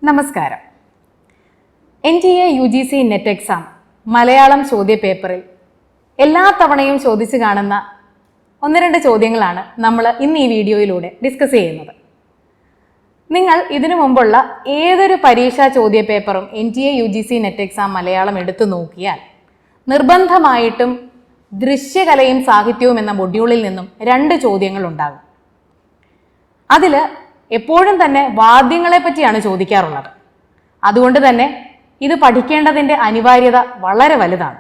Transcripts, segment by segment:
നമസ്കാരം. NTA UGC net exam Malayalam ചോദ്യപേപ്പറിൽ എല്ലാ തവണയും ചോദിച്ചു കാണുന്ന ഒന്ന് രണ്ട് ചോദ്യങ്ങളാണ് നമ്മൾ ഇന്ന് ഈ വീഡിയോയിലൂടെ ഡിസ്കസ് ചെയ്യുന്നത്. നിങ്ങൾ ഇതിനു മുമ്പുള്ള ഏതൊരു പരീക്ഷാ ചോദ്യപേപ്പറും NTA UGC net exam Malayalam എടുത്തു നോക്കിയാൽ നിർബന്ധമായിട്ടും ദൃശ്യകലയും സാഹിത്യവും എന്ന മൊഡ്യൂളിൽ നിന്നും 2 ചോദ്യങ്ങൾ ഉണ്ടാകും. അതിൽ എപ്പോഴും തന്നെ വാദ്യങ്ങളെ പറ്റിയാണ് ചോദിക്കാറുള്ളത്. അതുകൊണ്ട് തന്നെ ഇത് പഠിക്കേണ്ടതിൻ്റെ അനിവാര്യത വളരെ വലുതാണ്.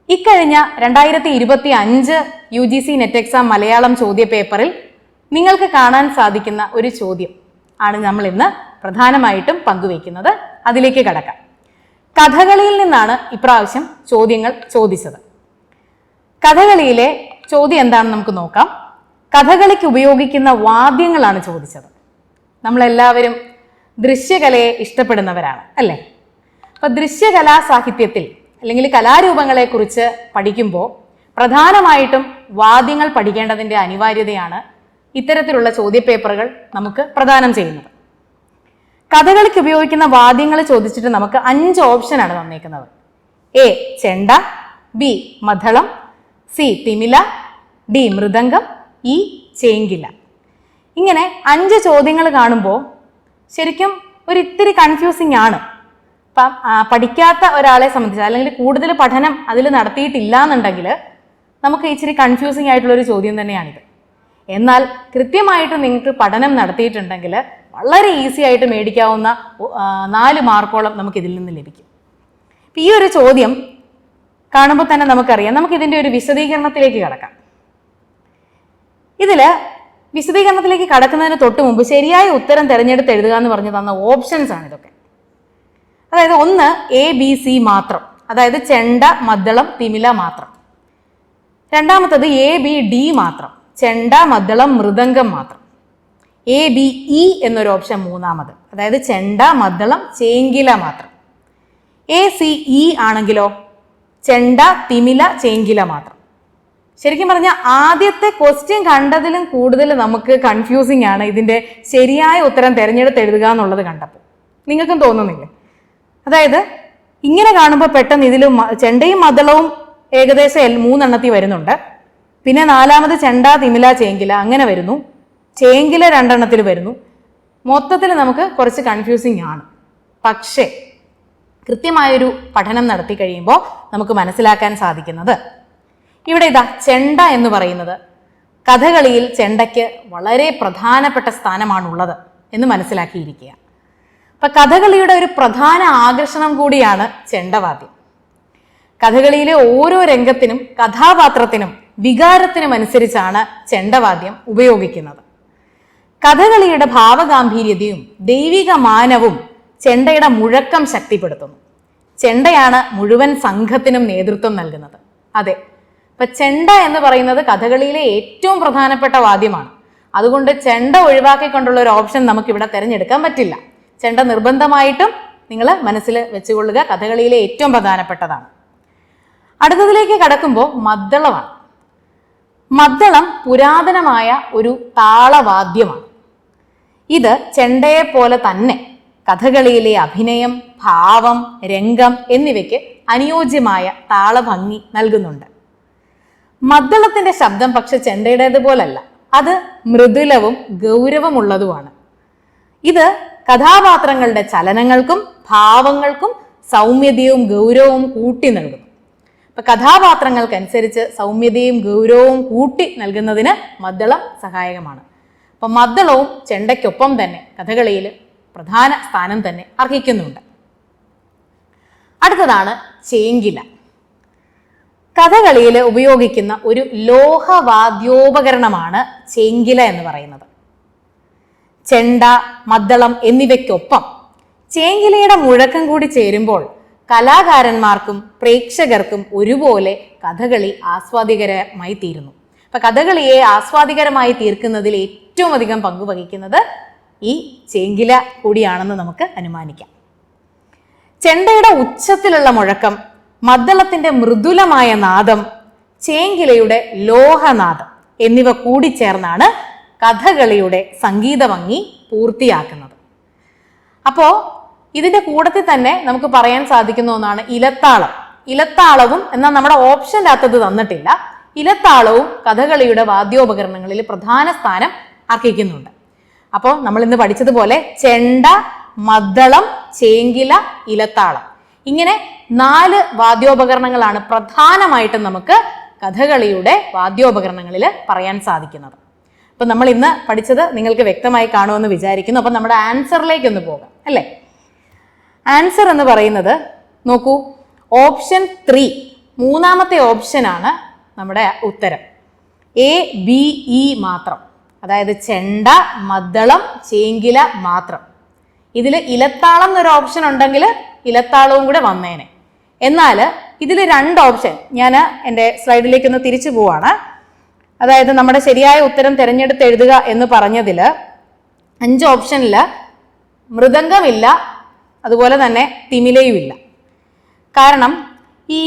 ഇക്കഴിഞ്ഞ 2025 UGC നെറ്റ് എക്സാം മലയാളം ചോദ്യപേപ്പറിൽ നിങ്ങൾക്ക് കാണാൻ സാധിക്കുന്ന ഒരു ചോദ്യം ആണ് നമ്മൾ ഇന്ന് പ്രധാനമായിട്ടും പങ്കുവയ്ക്കുന്നത്. അതിലേക്ക് കടക്കാം. കഥകളിയിൽ നിന്നാണ് ഇപ്രാവശ്യം ചോദ്യങ്ങൾ ചോദിച്ചത്. കഥകളിയിലെ ചോദ്യം എന്താണെന്ന് നമുക്ക് നോക്കാം. കഥകളിക്ക് ഉപയോഗിക്കുന്ന വാദ്യങ്ങളാണ് ചോദിച്ചത്. നമ്മളെല്ലാവരും ദൃശ്യകലയെ ഇഷ്ടപ്പെടുന്നവരാണ് അല്ലേ? അപ്പം ദൃശ്യകലാ സാഹിത്യത്തിൽ അല്ലെങ്കിൽ കലാരൂപങ്ങളെക്കുറിച്ച് പഠിക്കുമ്പോൾ പ്രധാനമായിട്ടും വാദ്യങ്ങൾ പഠിക്കേണ്ടതിൻ്റെ അനിവാര്യതയാണ് ഇത്തരത്തിലുള്ള ചോദ്യപേപ്പറുകൾ നമുക്ക് പ്രദാനം ചെയ്യുന്നത്. കഥകളിക്ക് ഉപയോഗിക്കുന്ന വാദ്യങ്ങൾ ചോദിച്ചിട്ട് നമുക്ക് 5 ഓപ്ഷനാണ് തന്നേക്കുന്നത്. A ചെണ്ട, B മദ്ദളം, C തിമില, D mridangam, E ചേങ്കില. ഇങ്ങനെ 5 ചോദ്യങ്ങൾ കാണുമ്പോൾ ശരിക്കും ഇത്തിരി കൺഫ്യൂസിങ് ആണ്. അപ്പം പഠിക്കാത്ത ഒരാളെ സംബന്ധിച്ച് അല്ലെങ്കിൽ കൂടുതൽ പഠനം അതിൽ നടത്തിയിട്ടില്ല എന്നുണ്ടെങ്കിൽ നമുക്ക് ഇച്ചിരി കൺഫ്യൂസിങ് ആയിട്ടുള്ളൊരു ചോദ്യം തന്നെയാണിത്. എന്നാൽ കൃത്യമായിട്ട് നിങ്ങൾക്ക് പഠനം നടത്തിയിട്ടുണ്ടെങ്കിൽ വളരെ ഈസി ആയിട്ട് മേടിക്കാവുന്ന 4 മാർക്കോളം നമുക്കിതിൽ നിന്ന് ലഭിക്കും. ഈ ഒരു ചോദ്യം കാണുമ്പോൾ തന്നെ നമുക്കറിയാം. നമുക്കിതിൻ്റെ ഒരു വിശദീകരണത്തിലേക്ക് കടക്കാം. ഇതിൽ വിശദീകരണത്തിലേക്ക് കടക്കുന്നതിന് തൊട്ട് മുമ്പ് ശരിയായ ഉത്തരം തിരഞ്ഞെടുത്ത് എഴുതുക എന്ന് പറഞ്ഞു തന്ന ഓപ്ഷൻസ് ആണ് ഇതൊക്കെ. അതായത് 1 ABC മാത്രം, അതായത് ചെണ്ട, മദ്ദളം, തിമില മാത്രം. രണ്ടാമത്തത് ABD മാത്രം, ചെണ്ട, മദ്ദളം, മൃദംഗം മാത്രം. ABE എന്നൊരു ഓപ്ഷൻ മൂന്നാമത്, അതായത് ചെണ്ട, മദ്ദളം, ചേങ്കില മാത്രം. ACE ആണെങ്കിലോ ചെണ്ട, തിമില, ചേങ്കില മാത്രം. ശരിക്കും പറഞ്ഞാൽ ആദ്യത്തെ ക്വസ്റ്റ്യൻ കണ്ടതിലും കൂടുതൽ നമുക്ക് കൺഫ്യൂസിങ് ആണ് ഇതിൻ്റെ ശരിയായ ഉത്തരം തിരഞ്ഞെടുത്ത് എഴുതുക എന്നുള്ളത് കണ്ടപ്പോൾ. നിങ്ങൾക്കും തോന്നുന്നില്ലേ? അതായത് ഇങ്ങനെ കാണുമ്പോൾ പെട്ടെന്ന് ഇതിൽ ചെണ്ടയും മദ്ദളവും ഏകദേശം 3 എണ്ണത്തിൽ വരുന്നുണ്ട്. പിന്നെ 4ാമത് ചെണ്ട, തിമില, ചേങ്കില അങ്ങനെ വരുന്നു. ചേങ്കില 2 എണ്ണത്തിൽ വരുന്നു. മൊത്തത്തിൽ നമുക്ക് കുറച്ച് കൺഫ്യൂസിങ് ആണ്. പക്ഷേ കൃത്യമായൊരു പഠനം നടത്തി കഴിയുമ്പോൾ നമുക്ക് മനസ്സിലാക്കാൻ സാധിക്കുന്നത് ഇവിടെ ഇതാ ചെണ്ട എന്ന് പറയുന്നത് കഥകളിയിൽ ചെണ്ടയ്ക്ക് വളരെ പ്രധാനപ്പെട്ട സ്ഥാനമാണുള്ളത് എന്ന് മനസ്സിലാക്കിയിരിക്കുക. അപ്പം കഥകളിയുടെ ഒരു പ്രധാന ആകർഷണം കൂടിയാണ് ചെണ്ടവാദ്യം. കഥകളിയിലെ ഓരോ രംഗത്തിനും കഥാപാത്രത്തിനും വികാരത്തിനും അനുസരിച്ചാണ് ചെണ്ടവാദ്യം ഉപയോഗിക്കുന്നത്. കഥകളിയുടെ ഭാവഗാംഭീര്യതയും ദൈവിക മാനവും ചെണ്ടയുടെ മുഴക്കം ശക്തിപ്പെടുത്തുന്നു. ചെണ്ടയാണ് മുഴുവൻ സംഘത്തിനും നേതൃത്വം നൽകുന്നത്. അതെ, ഇപ്പൊ ചെണ്ട എന്ന് പറയുന്നത് കഥകളിയിലെ ഏറ്റവും പ്രധാനപ്പെട്ട വാദ്യമാണ്. അതുകൊണ്ട് ചെണ്ട ഒഴിവാക്കിക്കൊണ്ടുള്ള ഒരു ഓപ്ഷൻ നമുക്ക് ഇവിടെ തിരഞ്ഞെടുക്കാൻ പറ്റില്ല. ചെണ്ട നിർബന്ധമായിട്ടും നിങ്ങൾ മനസ്സിൽ വെച്ചുകൊള്ളുക, കഥകളിയിലെ ഏറ്റവും പ്രധാനപ്പെട്ടതാണ്. അടുത്തതിലേക്ക് കടക്കുമ്പോൾ മദ്ദളമാണ്. മദ്ദളം പുരാതനമായ ഒരു താളവാദ്യമാണ്. ഇത് ചെണ്ടയെ പോലെ തന്നെ കഥകളിയിലെ അഭിനയം, ഭാവം, രംഗം എന്നിവയ്ക്ക് അനുയോജ്യമായ താളഭംഗി നൽകുന്നുണ്ട്. മദ്ദളത്തിന്റെ ശബ്ദം പക്ഷെ ചെണ്ടയുടേതുപോലല്ല, അത് മൃദുലവും ഗൗരവമുള്ളതുമാണ്. ഇത് കഥാപാത്രങ്ങളുടെ ചലനങ്ങൾക്കും ഭാവങ്ങൾക്കും സൗമ്യതയും ഗൗരവവും കൂട്ടി നൽകുന്നു. അപ്പൊ കഥാപാത്രങ്ങൾക്കനുസരിച്ച് സൗമ്യതയും ഗൗരവവും കൂട്ടി നൽകുന്നതിന് മദ്ദളം സഹായകമാണ്. അപ്പൊ മദ്ദളവും ചെണ്ടയ്ക്കൊപ്പം തന്നെ കഥകളിയിൽ പ്രധാന സ്ഥാനം തന്നെ അർഹിക്കുന്നുണ്ട്. അടുത്തതാണ് ചേങ്കില. കഥകളിയിൽ ഉപയോഗിക്കുന്ന ഒരു ലോഹവാദ്യോപകരണമാണ് ചേങ്കില എന്ന് പറയുന്നത്. ചെണ്ട, മദ്ദളം എന്നിവയ്ക്കൊപ്പം ചേങ്കിലയുടെ മുഴക്കം കൂടി ചേരുമ്പോൾ കലാകാരന്മാർക്കും പ്രേക്ഷകർക്കും ഒരുപോലെ കഥകളി ആസ്വാദികരമായി തീരുന്നു. അപ്പൊ കഥകളിയെ ആസ്വാദികരമായി തീർക്കുന്നതിൽ ഏറ്റവും അധികം പങ്കുവഹിക്കുന്നത് ഈ ചേങ്കില കൂടിയാണെന്ന് നമുക്ക് അനുമാനിക്കാം. ചെണ്ടയുടെ ഉച്ചത്തിലുള്ള മുഴക്കം, മദ്ദളത്തിന്റെ മൃദുലമായ നാദം, ചേങ്കിലയുടെ ലോഹനാദം എന്നിവ കൂടിച്ചേർന്നാണ് കഥകളിയുടെ സംഗീത ഭംഗി പൂർത്തിയാക്കുന്നത്. അപ്പോൾ ഇതിന്റെ കൂട്ടത്തിൽ തന്നെ നമുക്ക് പറയാൻ സാധിക്കുന്ന ഒന്നാണ് ഇലത്താളം. ഇലത്താളവും എന്നാൽ നമ്മുടെ ഓപ്ഷനിലാത്തത് തന്നിട്ടില്ല. ഇലത്താളവും കഥകളിയുടെ വാദ്യോപകരണങ്ങളിൽ പ്രധാന സ്ഥാനം അർഹിക്കുന്നുണ്ട്. അപ്പോൾ നമ്മൾ ഇന്ന് പഠിച്ചതുപോലെ ചെണ്ട, മദ്ദളം, ചേങ്കില, ഇലത്താളം, ഇങ്ങനെ 4 വാദ്യോപകരണങ്ങളാണ് പ്രധാനമായിട്ടും നമുക്ക് കഥകളിയുടെ വാദ്യോപകരണങ്ങളിൽ പറയാൻ സാധിക്കുന്നത്. അപ്പൊ നമ്മൾ ഇന്ന് പഠിച്ചത് നിങ്ങൾക്ക് വ്യക്തമായി കാണുമെന്ന് വിചാരിക്കുന്നു. അപ്പൊ നമ്മുടെ ആൻസറിലേക്ക് ഒന്ന് പോകാം അല്ലേ. ആൻസർ എന്ന് പറയുന്നത് നോക്കൂ, ഓപ്ഷൻ 3, മൂന്നാമത്തെ ഓപ്ഷനാണ് നമ്മുടെ ഉത്തരം. A, B, E മാത്രം, അതായത് ചെണ്ട, മദ്ദളം, ചേങ്കില മാത്രം. ഇതിൽ ഇലത്താളം എന്നൊരു ഓപ്ഷൻ ഉണ്ടെങ്കിൽ ഇലത്താളവും കൂടെ വന്നേനെ. എന്നാൽ ഇതിൽ 2 ഓപ്ഷൻ, ഞാൻ എൻ്റെ സ്ലൈഡിലേക്ക് ഒന്ന് തിരിച്ചു പോവാണ്. അതായത് നമ്മുടെ ശരിയായ ഉത്തരം തിരഞ്ഞെടുത്ത് എഴുതുക എന്ന് പറഞ്ഞതിൽ 5 ഓപ്ഷനിൽ മൃദംഗമില്ല, അതുപോലെ തന്നെ തിമിലയുമില്ല. കാരണം ഈ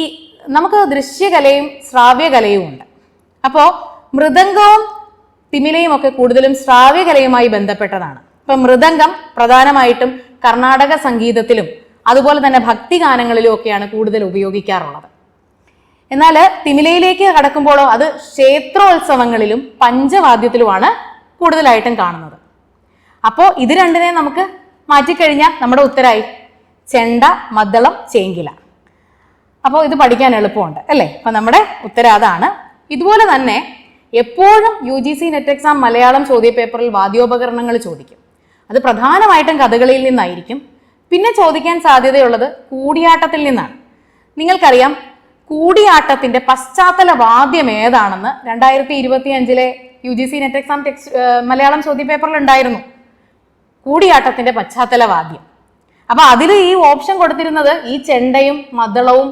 നമുക്ക് ദൃശ്യകലയും ശ്രാവ്യകലയും ഉണ്ട്. അപ്പോൾ മൃദംഗവും തിമിലയും ഒക്കെ കൂടുതലും ശ്രാവ്യകലയുമായി ബന്ധപ്പെട്ടതാണ്. ഇപ്പൊ മൃദംഗം പ്രധാനമായിട്ടും കർണാടക സംഗീതത്തിലും അതുപോലെ തന്നെ ഭക്തിഗാനങ്ങളിലും ഒക്കെയാണ് കൂടുതൽ ഉപയോഗിക്കാറുള്ളത്. എന്നാൽ തിമിലയിലേക്ക് കടക്കുമ്പോഴോ അത് ക്ഷേത്രോത്സവങ്ങളിലും പഞ്ചവാദ്യത്തിലുമാണ് കൂടുതലായിട്ടും കാണുന്നത്. അപ്പോൾ ഇത് രണ്ടിനെ നമുക്ക് മാറ്റിക്കഴിഞ്ഞാൽ നമ്മുടെ ഉത്തരമായി ചെണ്ട, മദ്ദളം, ചേങ്കില. അപ്പോൾ ഇത് പഠിക്കാൻ എളുപ്പമുണ്ട് അല്ലേ. അപ്പം നമ്മുടെ ഉത്തരം അതാണ്. ഇതുപോലെ തന്നെ എപ്പോഴും UGC നെറ്റ് എക്സാം മലയാളം ചോദ്യപേപ്പറിൽ വാദ്യോപകരണങ്ങൾ ചോദിക്കും. അത് പ്രധാനമായിട്ടും കഥകളിയിൽ നിന്നായിരിക്കും. പിന്നെ ചോദിക്കാൻ സാധ്യതയുള്ളത് കൂടിയാട്ടത്തിൽ നിന്നാണ്. നിങ്ങൾക്കറിയാം കൂടിയാട്ടത്തിന്റെ പശ്ചാത്തല വാദ്യം ഏതാണെന്ന് 2025 UGC നെറ്റ് എക്സാം മലയാളം ചോദ്യപേപ്പറിൽ ഉണ്ടായിരുന്നു, കൂടിയാട്ടത്തിന്റെ പശ്ചാത്തല വാദ്യം. അപ്പൊ അതിൽ ഈ ഓപ്ഷൻ കൊടുത്തിരുന്നത് ഈ ചെണ്ടയും മദ്ദളവും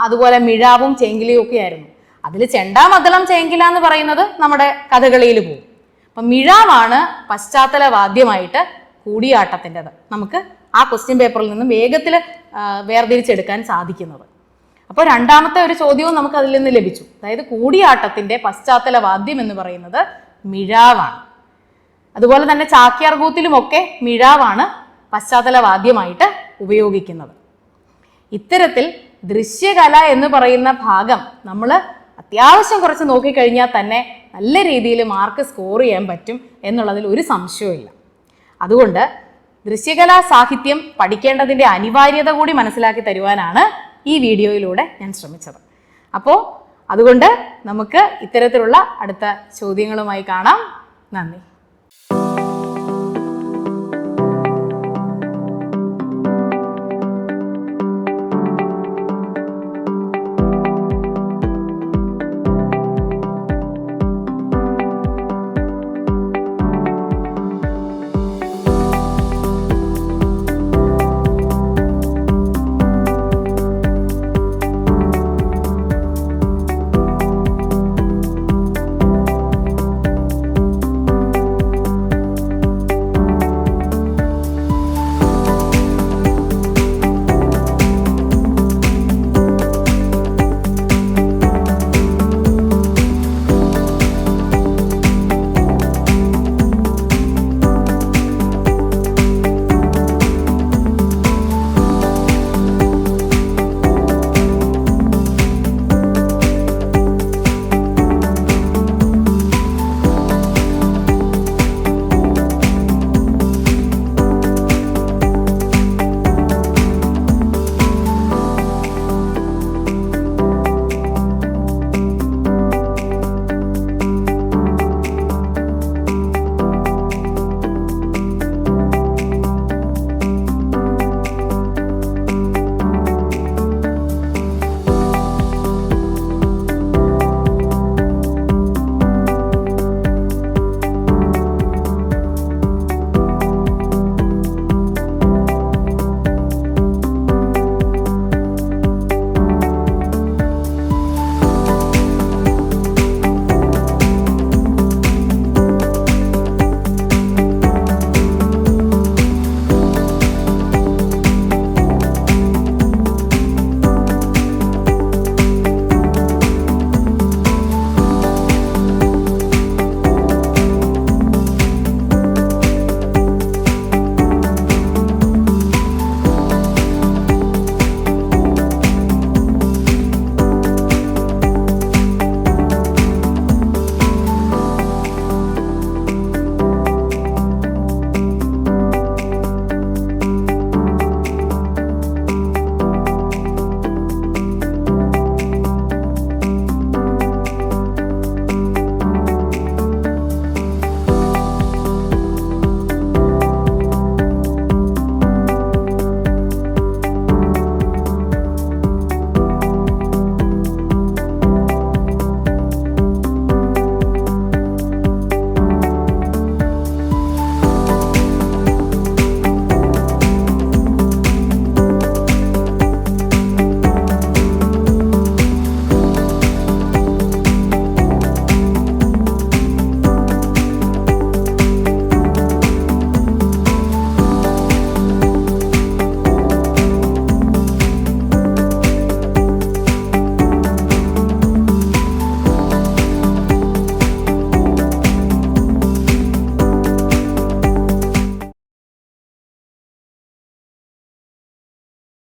അതുപോലെ മിഴാവും ചേങ്കിലയും ഒക്കെ ആയിരുന്നു. അതിൽ ചെണ്ട, മദ്ദളം, ചേങ്കില എന്ന് പറയുന്നത് നമ്മുടെ കഥകളിയിൽ പോകും. അപ്പൊ മിഴാവാണ് പശ്ചാത്തല വാദ്യമായിട്ട് കൂടിയാട്ടത്തിൻ്റെത് നമുക്ക് ആ ക്വസ്റ്റ്യൻ പേപ്പറിൽ നിന്നും വേഗത്തിൽ വേർതിരിച്ചെടുക്കാൻ സാധിക്കുന്നത്. അപ്പോൾ രണ്ടാമത്തെ ഒരു ചോദ്യവും നമുക്ക് അതിൽ നിന്ന് ലഭിച്ചു. അതായത് കൂടിയാട്ടത്തിന്റെ പശ്ചാത്തല വാദ്യം എന്ന് പറയുന്നത് മിഴാവാണ്. അതുപോലെ തന്നെ ചാക്യാർകൂത്തിലുമൊക്കെ മിഴാവാണ് പശ്ചാത്തല വാദ്യമായിട്ട് ഉപയോഗിക്കുന്നത്. ഇത്തരത്തിൽ ദൃശ്യകല എന്ന് പറയുന്ന ഭാഗം നമ്മൾ അത്യാവശ്യം കുറച്ച് നോക്കിക്കഴിഞ്ഞാൽ തന്നെ നല്ല രീതിയിൽ മാർക്ക് സ്കോർ ചെയ്യാൻ പറ്റും എന്നുള്ളതിൽ ഒരു സംശയവുമില്ല. അതുകൊണ്ട് ദൃശ്യകലാ സാഹിത്യം പഠിക്കേണ്ടതിൻ്റെ അനിവാര്യത കൂടി മനസ്സിലാക്കി തരുവാനാണ് ഈ വീഡിയോയിലൂടെ ഞാൻ ശ്രമിച്ചത്. അപ്പോൾ അതുകൊണ്ട് നമുക്ക് ഇത്തരത്തിലുള്ള അടുത്ത ചോദ്യങ്ങളുമായി കാണാം. നന്ദി.